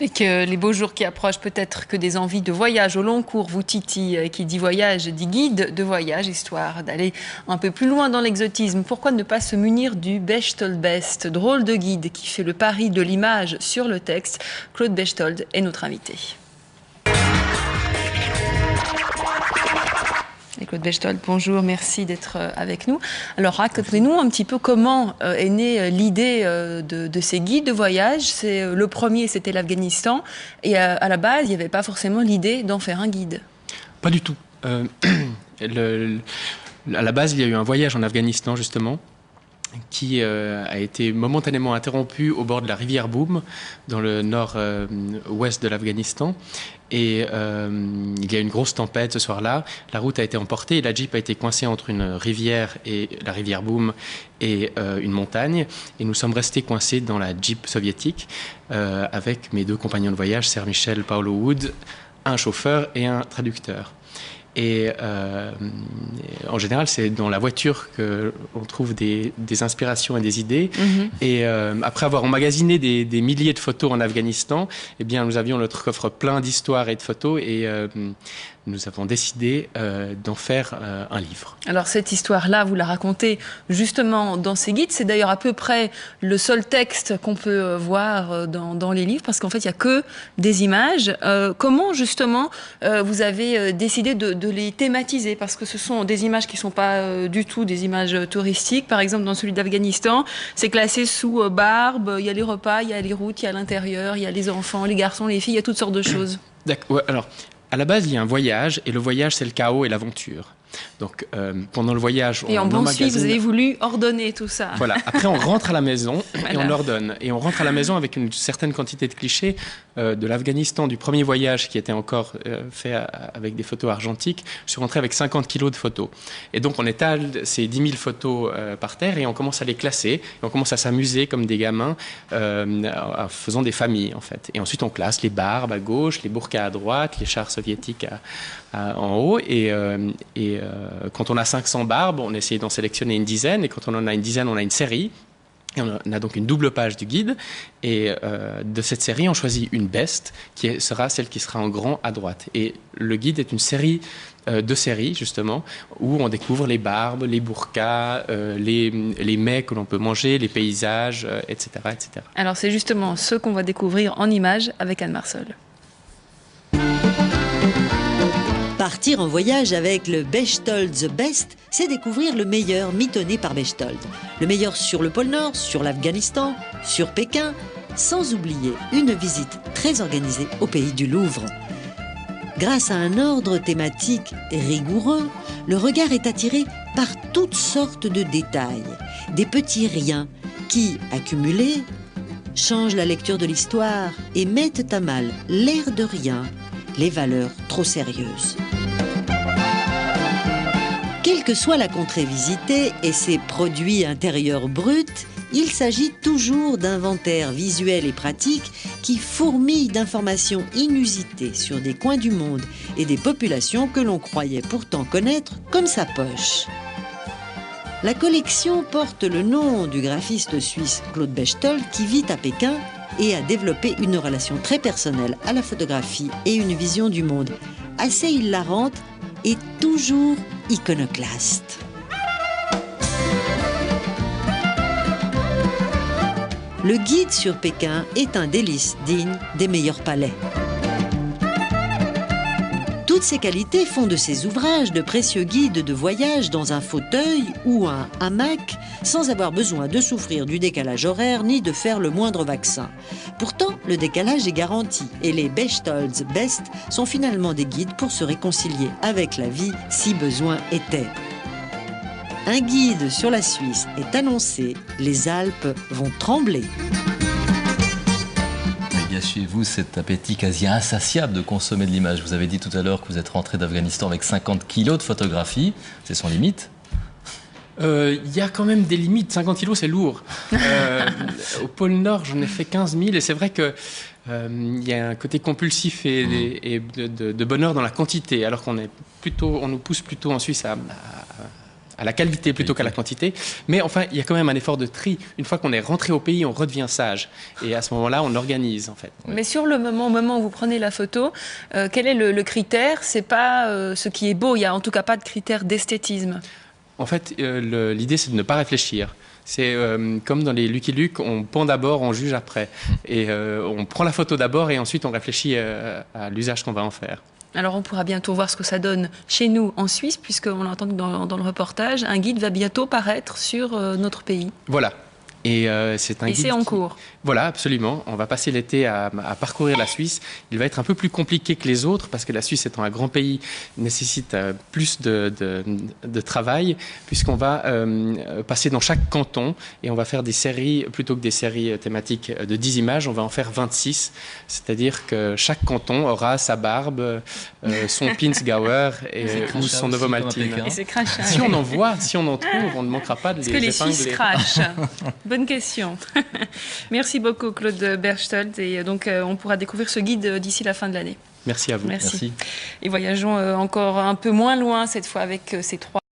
Et que les beaux jours qui approchent, peut-être que des envies de voyage au long cours vous titillent. Qui dit voyage dit guide de voyage, histoire d'aller un peu plus loin dans l'exotisme. Pourquoi ne pas se munir du Bechtold Best, drôle de guide qui fait le pari de l'image sur le texte. Claude Bechtold est notre invité. Et Claude Bechtold, bonjour, merci d'être avec nous. Alors racontez-nous un petit peu comment est née l'idée de ces guides de voyage. Le premier, c'était l'Afghanistan, et à la base, il n'y avait pas forcément l'idée d'en faire un guide. Pas du tout. À la base, il y a eu un voyage en Afghanistan, justement, qui a été momentanément interrompu au bord de la rivière Boum, dans le nord-ouest de l'Afghanistan. Et il y a eu une grosse tempête ce soir-là. La route a été emportée et la Jeep a été coincée entre une rivière, et la rivière Boum, et une montagne. Et nous sommes restés coincés dans la Jeep soviétique avec mes deux compagnons de voyage, Sir Michel Paolo Wood, un chauffeur et un traducteur. Et en général, c'est dans la voiture qu'on trouve des inspirations et des idées. Et après avoir emmagasiné des milliers de photos en Afghanistan, eh bien, nous avions notre coffre plein d'histoires et de photos. Et nous avons décidé d'en faire un livre. Alors cette histoire-là, vous la racontez justement dans ces guides. C'est d'ailleurs à peu près le seul texte qu'on peut voir dans les livres, parce qu'en fait, il n'y a que des images. Comment justement vous avez décidé de les thématiser? Parce que ce sont des images qui ne sont pas du tout des images touristiques. Par exemple, dans celui d'Afghanistan, c'est classé sous barbe. Il y a les repas, il y a les routes, il y a l'intérieur, il y a les enfants, les garçons, les filles, il y a toutes sortes de choses. D'accord. Ouais, alors, à la base, il y a un voyage, et le voyage, c'est le chaos et l'aventure. Donc, pendant le voyage, et en bon suivi, vous avez voulu ordonner tout ça. Voilà. Après, on rentre à la maison et on ordonne. Et on rentre à la maison avec une certaine quantité de clichés de l'Afghanistan, du premier voyage qui était encore fait avec des photos argentiques. Je suis rentré avec 50 kilos de photos. Et donc, on étale ces 10 000 photos par terre et on commence à les classer. Et on commence à s'amuser comme des gamins en faisant des familles, en fait. Et ensuite, on classe les barbes à gauche, les burkas à droite, les chars soviétiques en haut. Et quand on a 500 barbes, on essaie d'en sélectionner une dizaine. Et quand on en a une dizaine, on a une série. Et on a donc une double page du guide. Et de cette série, on choisit une best, qui sera celle qui sera en grand à droite. Et le guide est une série de séries, justement, où on découvre les barbes, les burkas, les mets que l'on peut manger, les paysages, etc., etc. Alors c'est justement ce qu'on va découvrir en images avec Anne Marsol. Partir en voyage avec le Bechtold The Best, c'est découvrir le meilleur mitonné par Bechtold. Le meilleur sur le pôle Nord, sur l'Afghanistan, sur Pékin, sans oublier une visite très organisée au pays du Louvre. Grâce à un ordre thématique rigoureux, le regard est attiré par toutes sortes de détails, des petits riens qui, accumulés, changent la lecture de l'histoire et mettent à mal l'air de rien, les valeurs trop sérieuses. Quelle que soit la contrée visitée et ses produits intérieurs bruts, il s'agit toujours d'inventaires visuels et pratiques qui fourmillent d'informations inusitées sur des coins du monde et des populations que l'on croyait pourtant connaître comme sa poche. La collection porte le nom du graphiste suisse Claude Bechtold qui vit à Pékin et a développé une relation très personnelle à la photographie et une vision du monde assez hilarante et toujours iconoclaste. Le guide sur Pékin est un délice digne des meilleurs palais. Toutes ces qualités font de ces ouvrages de précieux guides de voyage dans un fauteuil ou un hamac sans avoir besoin de souffrir du décalage horaire ni de faire le moindre vaccin. Pourtant, le décalage est garanti et les Bechtold's Best sont finalement des guides pour se réconcilier avec la vie si besoin était. Un guide sur la Suisse est annoncé, les Alpes vont trembler. Il y a chez vous cet appétit quasi insatiable de consommer de l'image. Vous avez dit tout à l'heure que vous êtes rentré d'Afghanistan avec 50 kilos de photographie. C'est sans limite. Il y a quand même des limites. 50 kilos, c'est lourd. Au pôle Nord, j'en ai fait 15 000 et c'est vrai que il y a un côté compulsif et de bonheur dans la quantité, alors on nous pousse plutôt en Suisse à à la qualité plutôt qu'à la quantité. Mais enfin, il y a quand même un effort de tri. Une fois qu'on est rentré au pays, on redevient sage. Et à ce moment-là, on organise, en fait. Mais sur le moment, au moment où vous prenez la photo, quel est le critère? C'est pas ce qui est beau. Il n'y a en tout cas pas de critère d'esthétisme. En fait, l'idée, c'est de ne pas réfléchir. C'est comme dans les Lucky Luke, on pend d'abord, on juge après. Et on prend la photo d'abord et ensuite on réfléchit à l'usage qu'on va en faire. Alors on pourra bientôt voir ce que ça donne chez nous en Suisse, puisqu'on l'a entendu dans le reportage, un guide va bientôt paraître sur notre pays. Voilà. Et c'est un guide c'est en cours. Voilà, absolument. On va passer l'été à parcourir la Suisse. Il va être un peu plus compliqué que les autres parce que la Suisse étant un grand pays nécessite plus de travail puisqu'on va passer dans chaque canton et on va faire des séries, plutôt que des séries thématiques de 10 images, on va en faire 26. C'est-à-dire que chaque canton aura sa barbe, son Pinsgauer ou son Novomaltine. Et c'est crachat. Si on en voit, si on en trouve, on ne manquera pas de les épingler. Est-ce que les Suisses crachent? Bonne question. Merci beaucoup Claude Berchtold. Et donc on pourra découvrir ce guide d'ici la fin de l'année. Merci à vous. Merci. Et voyageons encore un peu moins loin cette fois avec ces 3